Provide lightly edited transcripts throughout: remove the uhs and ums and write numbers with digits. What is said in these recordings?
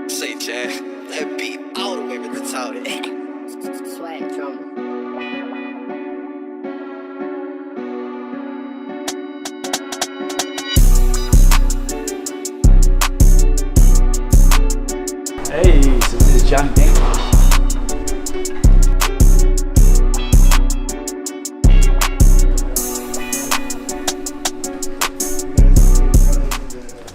Say, Chad, that beat all the way retarded. Swag drummer. Hey, so this is Johnny Kang.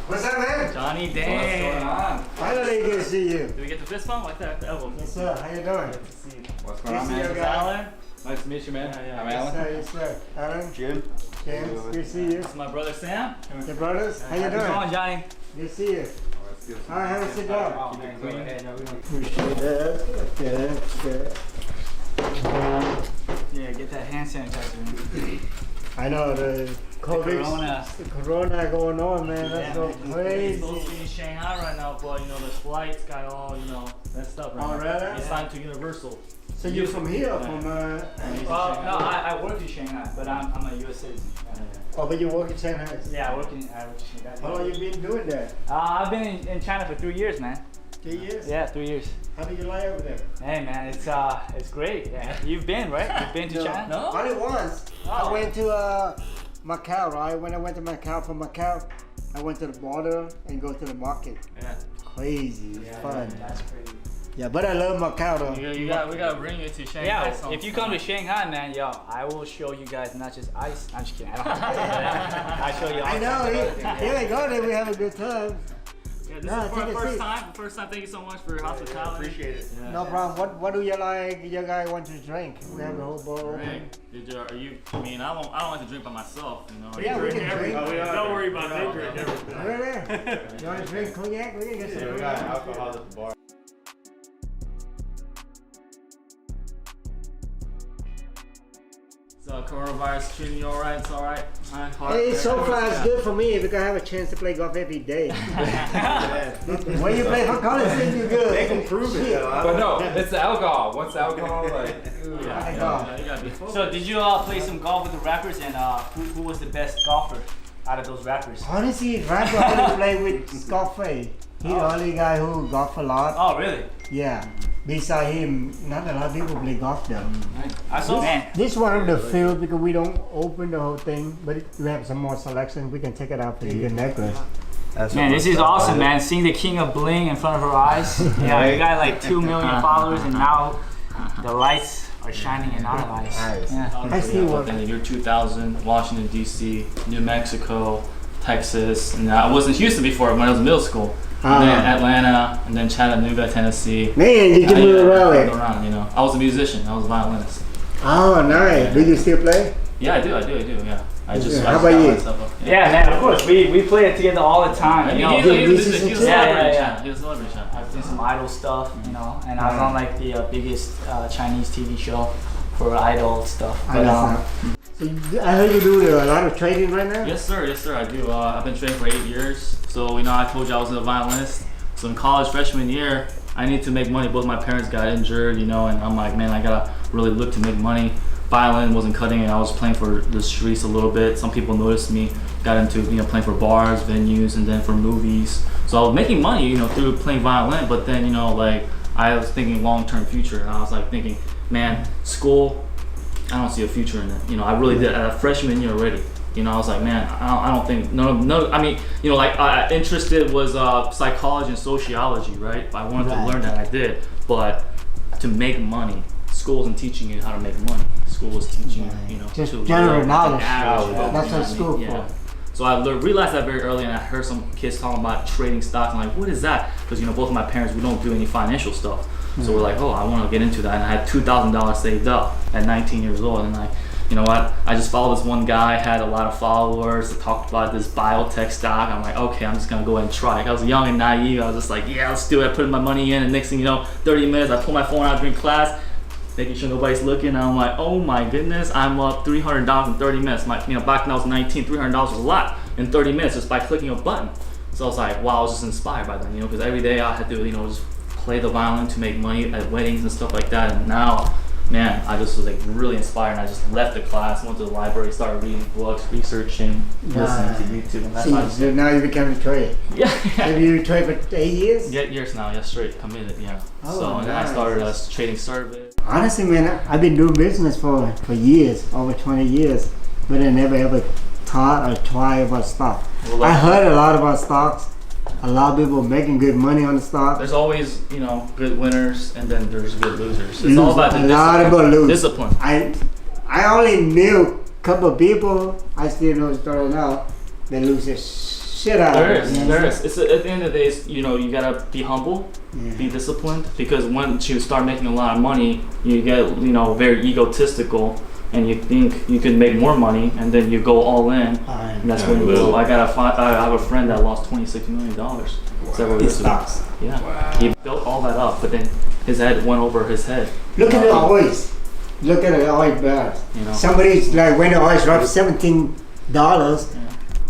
What's up, man? Johnny Dang. What's going on? Finally good to see you. Did we get the fist bump? Like that, the elbow. Yes, sir. How you doing? What's Good going to on, see you, man? guys. Alan. Nice to meet you, man. Yeah, I'm Yes, Alan. sir. Yes, sir. Alan, Jim. James, good to see you. This is my brother Sam. Your brothers, how you How's it going, doing? Johnny? Good to see you. All right, have a sit down. Keep it clean. Appreciate that. Okay. Yeah, get that hand sanitizer. I know the COVID, Corona. the corona going on, man. That's so It's crazy. supposed to be in Shanghai right now, but you know the flights got all messed up right Oh, now. really? It's signed to Universal. So you're from here, Yeah. from Well, no, I work in Shanghai, but I'm a U.S. citizen. oh, but you work in Shanghai. Yeah, I work in Shanghai. How long you been doing that? I've been in China for 3 years, man. 3 years? Yeah, 3 years. How do you like over there? Hey, man, it's great. Yeah. You've been, right? You've been to China? No. Only once. Oh. I went to Macau, right? When I went to Macau, from Macau, I went to the border and go to the market. Yeah. Crazy, it's fun. That's crazy. Yeah, but I love Macau though. We gotta bring you to Shanghai. Yeah, if you come to Shanghai, man, yo, I will show you guys not just ice. I'm just kidding. I don't have to. I'll show you all. I know, here we go, then we have a good time. Yeah, this No, is for take our a first seat. time. First time. Thank you so much for your hospitality. Appreciate it. Yeah. No problem. What do you like? Your guy wants to drink. We have the whole bowl. Drink. Are you? I mean, I don't like to drink by myself. You know. Yeah, we can drink. Don't worry about it. They drink everything. Really? You want to drink cognac? We can get some cognac. alcohol at the bar. So coronavirus treating you all right? It's all right. Hey, so far it's good for me because I have a chance to play golf every day. When you play for college, then you good. They can prove it. But no, it's the alcohol. Once the alcohol, like, Yeah, you gotta be focused. So did you play some golf with the rappers, and who was the best golfer out of those rappers? Honestly, Rapper only play with Scarface. He's the only guy who golf a lot. Oh, really? Yeah. Beside him, not a lot of people play golf though. I saw. Man, This is one of the fields because we don't open the whole thing, but we have some more selection. We can take it out for you, good necklace. man, this is awesome, man. Seeing the king of bling in front of our eyes. Yeah, you got like 2 million followers, and now the lights are shining in our lives. Nice. Yeah. I see what. In the year 2000, Washington D.C., New Mexico, Texas, and I was in Houston before when I was in middle school. And then Atlanta, and then Chattanooga, Tennessee. Man, did you move around? Around, you know. I was a musician. I was a violinist. Oh, nice. Do you still play? Yeah, I do. Yeah. I just. How about you? Yeah, man. Of course, we play it together all the time. You know, He was a He was a celebrity chef. I've done some Idol stuff, you know, and I was on like the biggest Chinese TV show for Idol stuff. But, So I heard you do a lot of trading right now? Yes, sir. I do. I've been training for 8 years. So, you know, I told you I was a violinist. So in college freshman year, I need to make money. Both my parents got injured, you know, and I'm like, man, I gotta really look to make money. Violin wasn't cutting it. I was playing for the streets a little bit. Some people noticed me. Got into, you know, playing for bars, venues, and then for movies. So I was making money, you know, through playing violin. But then, you know, like I was thinking long-term future, and I was like thinking, man, school. I don't see a future in it. You know, I really did at a freshman year already. You know, I was like, man, I don't think, no. I mean, you know, like interested was psychology and sociology, right? I wanted to learn that, I did. But to make money, school wasn't teaching you how to make money. School was teaching you, know, just to general knowledge. That's what school for. So I realized that very early, and I heard some kids talking about trading stocks. I'm like, what is that? Because, you know, both of my parents, we don't do any financial stuff. So we're like, oh, I want to get into that. And I had $2,000 saved up at 19 years old. And like, you know what? I just followed this one guy, had a lot of followers, that talked about this biotech stock. I'm like, okay, I'm just going to go ahead and try it. I was young and naive. I was just like, yeah, let's do it. I put my money in, and next thing you know, 30 minutes, I pull my phone out during class, making sure nobody's looking. And I'm like, oh my goodness, I'm up $300 in 30 minutes. Back when I was 19, $300 was a lot in 30 minutes just by clicking a button. So I was like, wow, I was just inspired by them, because every day I had to, just play the violin to make money at weddings and stuff like that. And now man, I just was like really inspired. And I just left the class, went to the library, started reading books, researching, listening to YouTube, and that's how I So now you become a trader. yeah. Have you traded for 8 years? 8 years now, yeah, straight committed, yeah. Oh, so and then I nice. started trading service. Honestly, man, I've been doing business for years, over 20 years, but I never ever taught or tried about stock. Well, I heard a lot about stocks. A lot of people making good money on the stock. There's always, good winners and then there's good losers. It's all about the a lot of people lose. discipline. I only knew a couple of people. I still know the story now. They lose their shit out. There of it, is, you there know? is. It's at the end of the day, you gotta be humble, be disciplined, because once you start making a lot of money, you get, very egotistical, and you think you can make more money, and then you go all in, and that's when you go. I have a friend that lost $26 million several years ago. Stocks. Yeah, Wow. he built all that up, but then his head went over his head. Look at the oils. Look at the oil barrels. Somebody's like when the oil dropped $17.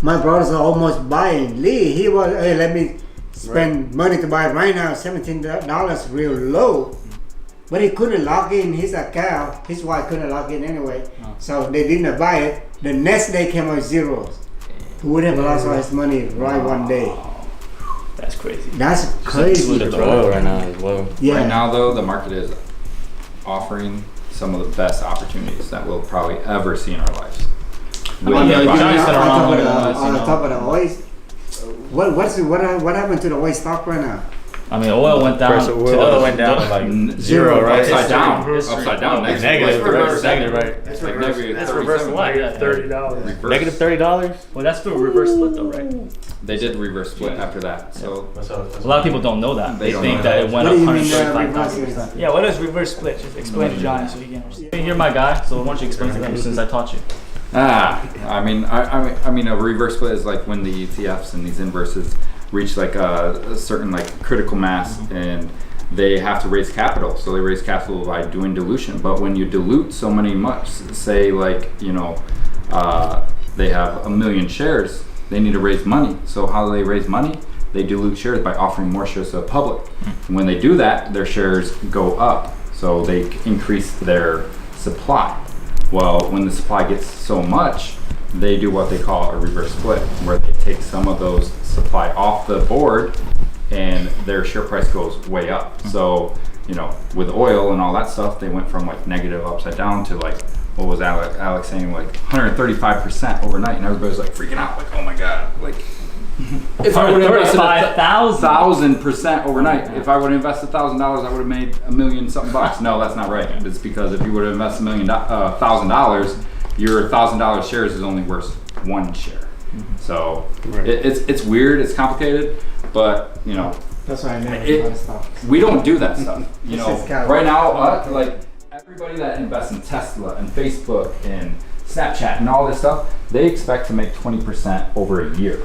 My brothers are almost buying. Lee, he was, hey, let me spend money to buy it right now. $17 real low. But he couldn't lock in his account. His wife couldn't lock in anyway. So they didn't buy it. The next day came out zeros. He would have lost all his money right one day. That's crazy. That's crazy. The oil right now is low. Yeah. Right now, though, the market is offering some of the best opportunities that we'll probably ever see in our lives. On top of the oils, what happened to the oil stock right now? I mean, oil went down. Price of oil went down to like Zero, right? Upside down. History. Upside down. Negative, negative, right? It's That's reverse what? Yeah. $30. Negative $30. Well, that's for reverse split though, right? They did reverse split after that. So A lot of people don't know that. They don't think know that that. it went What up do you mean, 135,000%. Yeah, what is reverse split? Just explain to Johnny so he can understand. You're my guy, so why don't you explain to them since I taught you? I mean, a reverse split is like when the ETFs and these inverses reach like a certain like critical mass, and they have to raise capital. So they raise capital by doing dilution. But when you dilute so much, say like they have 1 million shares, they need to raise money. So how do they raise money? They dilute shares by offering more shares to the public. And when they do that, their shares go up. So they increase their supply. Well, when the supply gets so much, they do what they call a reverse split, where they take some of those supply off the board and their share price goes way up. So, with oil and all that stuff, they went from like negative upside down to like, what was Alex saying, like 135% overnight, and everybody's like freaking out, like, oh my God, like, if I would have invested 1,000% overnight, if I would have invested $1,000, I would have made $1 million something bucks. No, that's not right. It's because if you would have invested $1,000, your $1,000 shares is only worth 1 share. So it's weird, it's complicated, but That's why I never buy stocks. we don't do that stuff. This is kind of- Right now, like everybody that invests in Tesla and Facebook and Snapchat and all this stuff, they expect to make 20% over a year.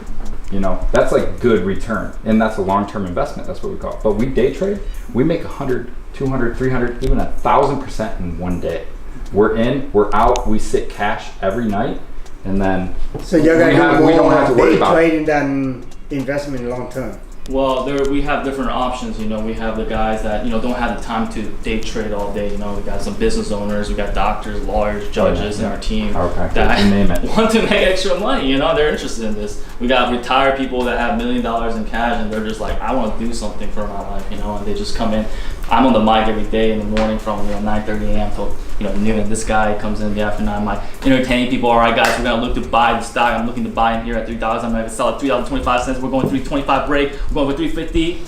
That's like good return, and that's a long-term investment. That's what we call it. But we day trade, we make 100, 200, 300, even 1,000% in one day. We're in, we're out, we sit cash every night, and then So you're gonna we don't have to worry day about it. trading than investment long term. Well, we have different options. We have the guys that don't have the time to day trade all day. We got some business owners, we got doctors, lawyers, judges in our team that you name it. want to make extra money. They're interested in this. We got retired people that have $1 million in cash, and they're just like, I want to do something for my life. And they just come in. I'm on the mic every day in the morning from 9:30 a.m. till noon. This guy comes in the afternoon. I'm like entertaining people. All right, guys, we're gonna look to buy the stock. I'm looking to buy in here at $3. I'm gonna sell at $3.25. We're going $3.25 break. We're going for $3.50,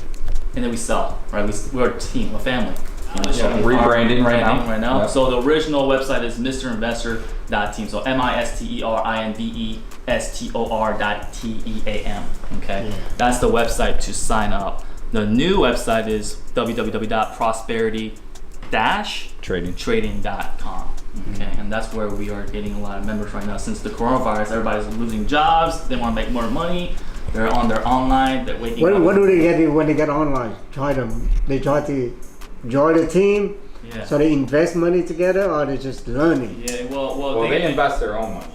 and then we sell. Right? We're a team, a family. Rebranding right now. Yep. So the original website is MrInvestor.team. So MISTERINVESTOR.TEAM. Okay, that's the website to sign up. The new website is www.prosperity-trading.com. Okay, and that's where we are getting a lot of members right now. Since the coronavirus, everybody's losing jobs. They want to make more money. They're on their online. They're waiting. What do they get when they get online? They try to join the team. Yeah. So they invest money together, or they just learning. Yeah. Well, They invest their own money.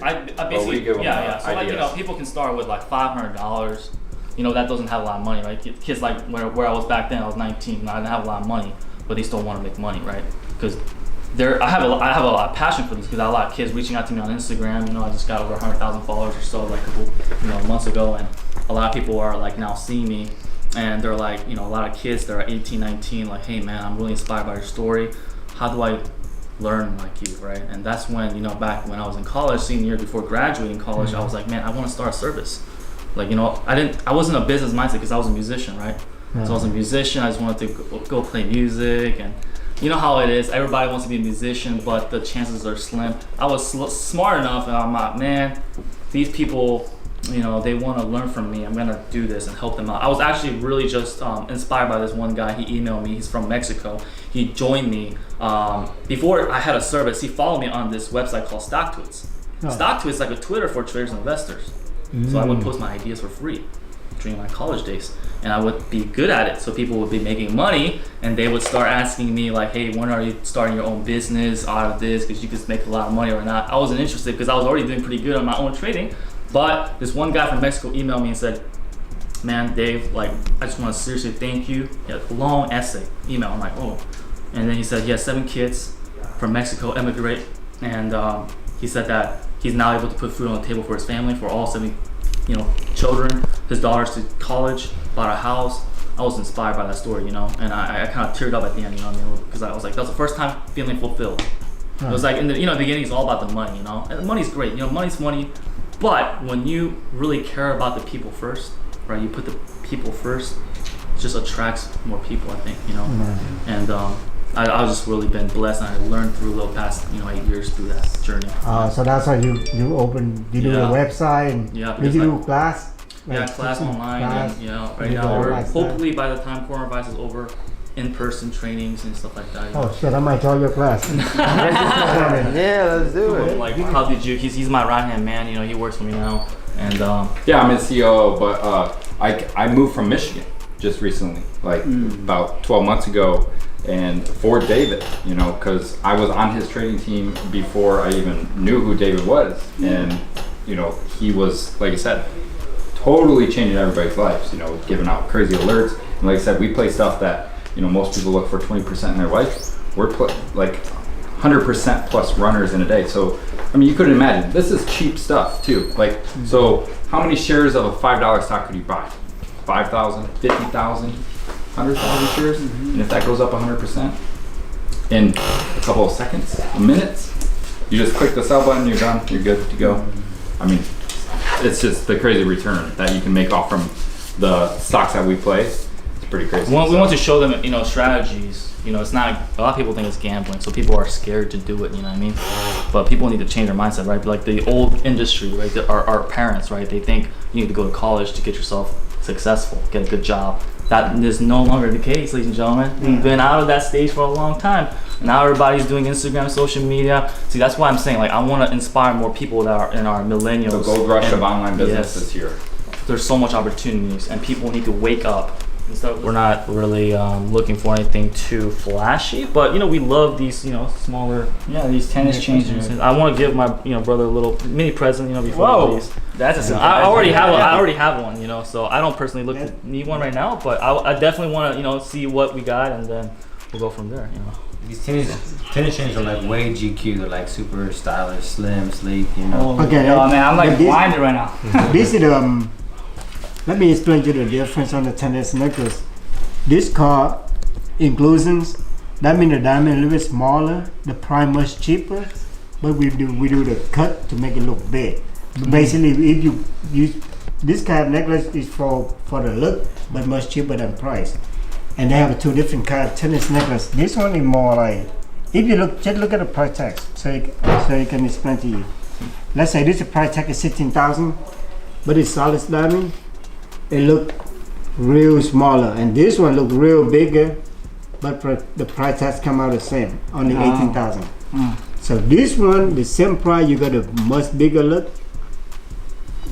I basically give them So ideas. people can start with like $500. That doesn't have a lot of money, right? Kids like where I was back then, I was 19, I didn't have a lot of money, but they still want to make money, right? because I have a lot of passion for this because I have a lot of kids reaching out to me on Instagram. You know, I just got over 100,000 followers or so like a couple months ago, and a lot of people are like now seeing me, and they're like, a lot of kids that are 18, 19, like, hey man, I'm really inspired by your story. How do I learn like you, right? And that's when, back when I was in college, senior year before graduating college, I was like, man, I want to start a service. Like, I wasn't a business mindset because I was a musician, right? So I was a musician. I just wanted to go play music, and you know how it is. Everybody wants to be a musician, but the chances are slim. I was smart enough, and I'm like, man, these people, they want to learn from me. I'm gonna do this and help them out. I was actually really just inspired by this one guy. He emailed me. He's from Mexico. He joined me before I had a service. He followed me on this website called StockTwits. StockTwits is like a Twitter for traders and investors. So I would post my ideas for free during my college days, and I would be good at it. So people would be making money, and they would start asking me like, hey, when are you starting your own business out of this, because you could make a lot of money or not. I wasn't interested because I was already doing pretty good on my own trading. But this one guy from Mexico emailed me and said, man, Dave, like, I just want to seriously thank you. He had a long essay email. I'm like, oh. And then he said he has 7 kids from Mexico, emigrate, and he said that he's now able to put food on the table for his family, for all 7 children, his daughters to college, bought a house. I was inspired by that story, and I kind of teared up at the end, because I was like, that was the first time feeling fulfilled. It was like, in the beginning, it's all about the money, and money's great, money's money, but when you really care about the people first, right, you put the people first, it just attracts more people, I think, and I've just really been blessed, and I learned through the past 8 years through that journey. So that's why you do the website, and did you do class? Class online, and right now we're hopefully by the time coronavirus is over, in-person trainings and stuff like that. Oh shit, I might join your class. Yeah, let's do it. Like, how did you? He's my right hand man. He works for me now, and yeah, I'm his COO, but I moved from Michigan just recently, like about 12 months ago, and for David, because I was on his trading team before I even knew who David was, and he was, like I said, totally changing everybody's lives, giving out crazy alerts, and like I said, we play stuff that most people look for 20% in their life. We're like 100% plus runners in a day. So you couldn't imagine, this is cheap stuff too. Like, so how many shares of a $5 stock could you buy? 5,000, 50,000, 100,000 shares, and if that goes up 100% in a couple of seconds, minutes, you just click the sell button, you're done, you're good to go. It's just the crazy return that you can make off from the stocks that we play. It's pretty crazy. We want to show them, strategies. It's not, a lot of people think it's gambling, so people are scared to do it, you know what I mean? But people need to change their mindset, right? Like the old industry, right? Our parents, right? They think you need to go to college to get yourself successful, get a good job. That is no longer the case, ladies and gentlemen. We've been out of that stage for a long time. Now everybody's doing Instagram, social media. See, that's why I'm saying, like, I want to inspire more people that are in our millennials. The gold rush of online business is here. There's so much opportunities, and people need to wake up. We're not really looking for anything too flashy, but we love these smaller these tennis changers. I want to give my brother a little mini present before these. That's I already have one so I don't personally need one right now, but I definitely want to see what we got, and then we'll go from there. These tennis changers are like way GQ. They're like super stylish, slim, sleek. Okay. Oh man, I'm like blinded right now. This is let me explain to you the difference on the tennis necklace. This card inclusions, that means the diamond a little bit smaller, the prime much cheaper, but we do the cut to make it look big. Basically, if you use this kind of necklace is for the look, but much cheaper than price. And they have 2 different kind of tennis necklace. This one is more like, if you just look at the price tag, so you can explain to you. Let's say this price tag is 16,000, but it's solid diamond. It look real smaller, and this one look real bigger, but the price has come out the same, only 18,000. So this one, the same price, you got a much bigger look,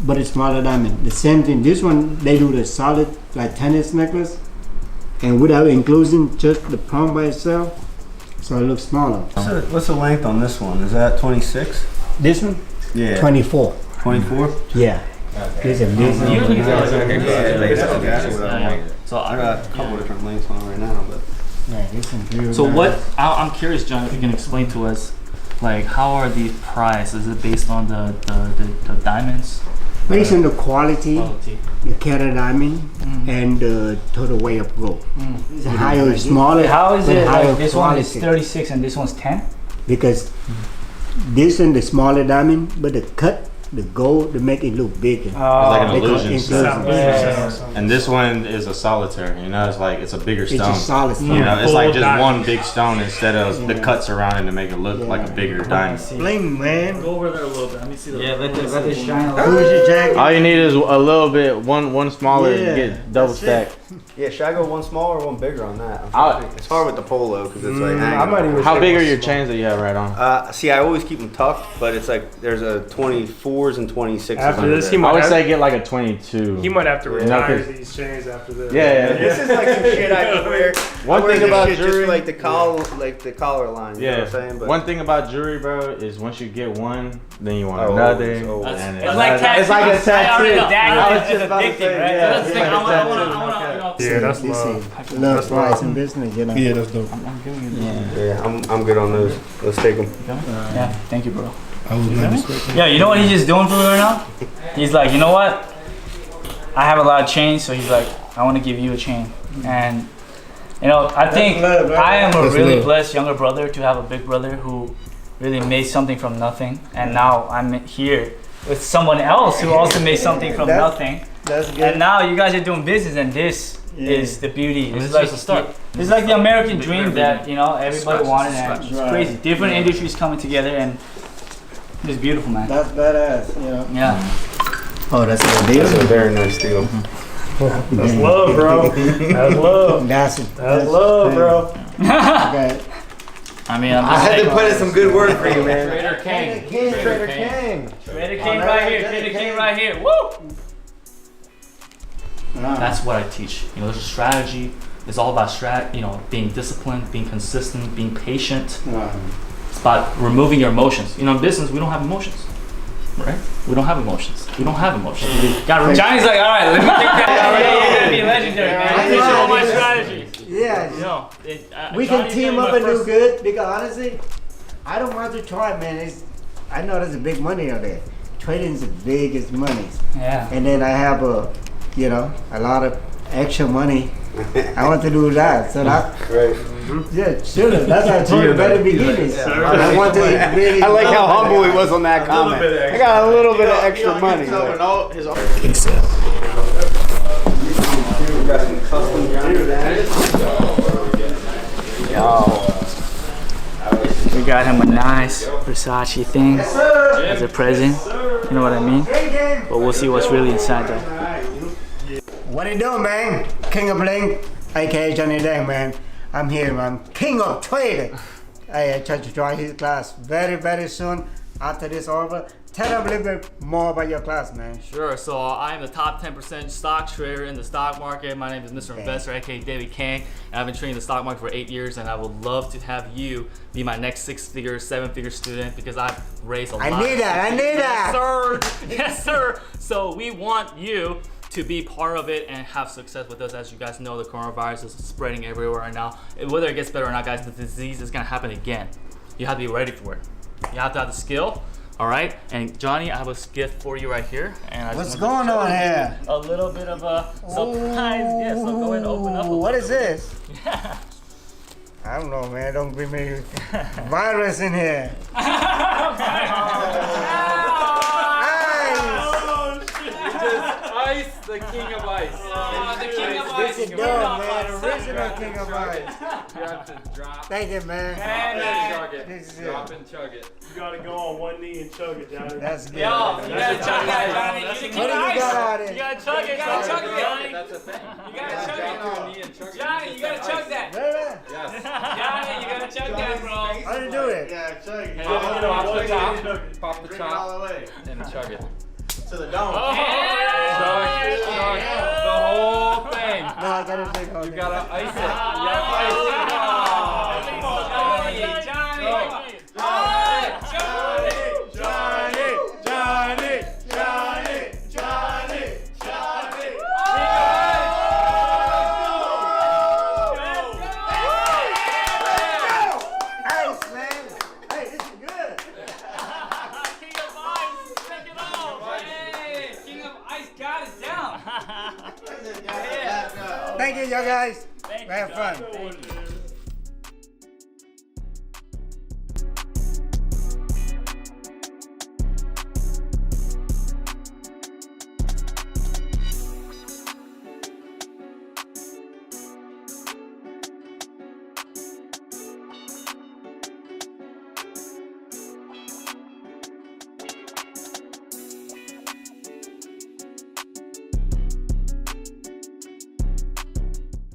but it's smaller diamond. The same thing. This one they do the solid like tennis necklace, and without including just the palm by itself, so it looks smaller. What's the length on this one? Is that 26? This one, Yeah. 24. 24? Yeah. This is So I got a couple different lengths on it right now, but Yeah, this is real So nice. what? I'm curious, John, if you can explain to us, like, how are these priced? Is it based on the diamonds? Based on the quality, Quality. the carat diamond, and the total weight of gold. The higher is smaller, How is but it higher like this one is quality. 36 and this one's 10? Because this one the smaller diamond, but the cut, the gold, they make it look bigger. It's like an They call illusion. inclusion. Yeah. And this one is a solitaire. You know, it's like it's a bigger It's stone. just solid You stone. know, it's like just Full one big stone instead of the cuts around it to make it look like a bigger diamond. Bling, man. Go over there a little bit. Let me see the. Yeah, let this shine a little. Who's your jacket? All you need is a little bit, one smaller Yeah, to get double that's it. stacked. Yeah, should I go one smaller or one bigger on that? I'll- It's hard with the polo because it's like hanging. I might even How say big are one your small. chains that you have right on? See, I always keep them tucked, but it's like there's a 24s and 26s. After under this, there. I would say get like a 22. He might have to You know, retire 'cause- these chains after this. Yeah. This is like some shit I could wear. One I wear thing this about shit just jewelry- for, like the collar line. You know what I'm saying? But One thing about jewelry, bro, is once you get one, then you want Oh, another. oh. and It's like another. It's like a tattoos. I already tattoo. know that. I was It's just about to addicting, say, right? yeah, That's the thing. it's I like a want tattoo. to, Yeah, that's This love. is love price in business, you know. Yeah, that's dope. yeah, I'm good on those. Let's take them. Yeah, thank you, bro. I was not expecting. Yeah, you know what he's just doing for me right now? He's like, you know what? I have a lot of chains, so he's like, I want to give you a chain. And, you know, I think love, right? I am a That's really love. blessed younger brother to have a big brother who really made something from nothing. And now I'm here with someone else who also made something from That's- nothing. That's good. And now you guys are doing business, and this is the beauty. This It's is like just a start. It's like the American dream that, you know, everybody Scratch, wanted, it's a and scratch. it's Right. crazy. Different industries coming together, and it's beautiful, man. That's badass, you know. Yeah. Oh, that's a good That's a deal. very nice deal. That's love, bro. That's love. That's That's love, bro. okay. I mean, I'm I just had to saying. put in some good work for you, man. Trader Kang. Trader Kang. Trader King right here. Trader King right here. Woo! That's what I teach. You know, there's a strategy. It's all about being disciplined, being consistent, being patient. It's about removing your emotions. You know, in business, we don't have emotions, right? We don't have emotions. We don't have emotions. Johnny's like, all right, let me take that. You're gonna be legendary, man. I teach you all my strategies. Yeah, You know, we can Johnny's team doing up my and do first- good because honestly, I don't want to try, man. I know there's a big money out there. Trading is the biggest money, Yeah. and then I have a lot of extra money. I want to do that, so that Right. yeah, sure. That's why I told you better beginnings. I want to really. I like how humble he was on that comment. I got a little bit of extra money. We got him a nice Versace thing as a present. You know what I mean? But we'll see what's really inside though. What you doing, man? King of Bling, aka Johnny Dang, man. I'm here, man. King of Trading. I try to join his class very, very soon after this over. Tell them a little bit more about your class, man. Sure. So I am the top 10% stock trader in the stock market. My name is Mr. Investor, aka David Kang. And I've been trading the stock market for 8 years, and I would love to have you be my next 6-figure, 7-figure student because I've raised a lot. I need that. Yes, sir. Yes, sir. So we want you to be part of it and have success with us. As you guys know, the coronavirus is spreading everywhere right now. Whether it gets better or not, guys, the disease is gonna happen again. You have to be ready for it. You have to have the skill. All right, and Johnny, I have a gift for you right here. And I just What's want to going on show you here? A little bit of a surprise gift. So go ahead and open up. What is this? I don't know, man. Don't bring me virus in here. Ice, the king of ice. the king of This is dumb, man. Original King of Ice. You have to drop Thank you, man. Man, chug it. This is it. Drop and chug it. You gotta go on one knee and chug it, Johnny. That's good. Yo, you gotta chug that, Johnny. You the What king do of you ice. got out You there? gotta chug it. You gotta chug it, Johnny. That's a thing. You gotta chug it. Johnny, you gotta chug that. Really? Yes. Johnny, you gotta chug that, bro. How do you do it? Yeah, chug it. Pop the top. Chug it. Pop the top and chug it. To the dome. Chug it. Chug it. The whole thing. No, I gotta take all You this. gotta ice it. You gotta ice it. Johnny, Johnny. Johnny. Thank you, you guys. Thank We have you, fun. Thank you.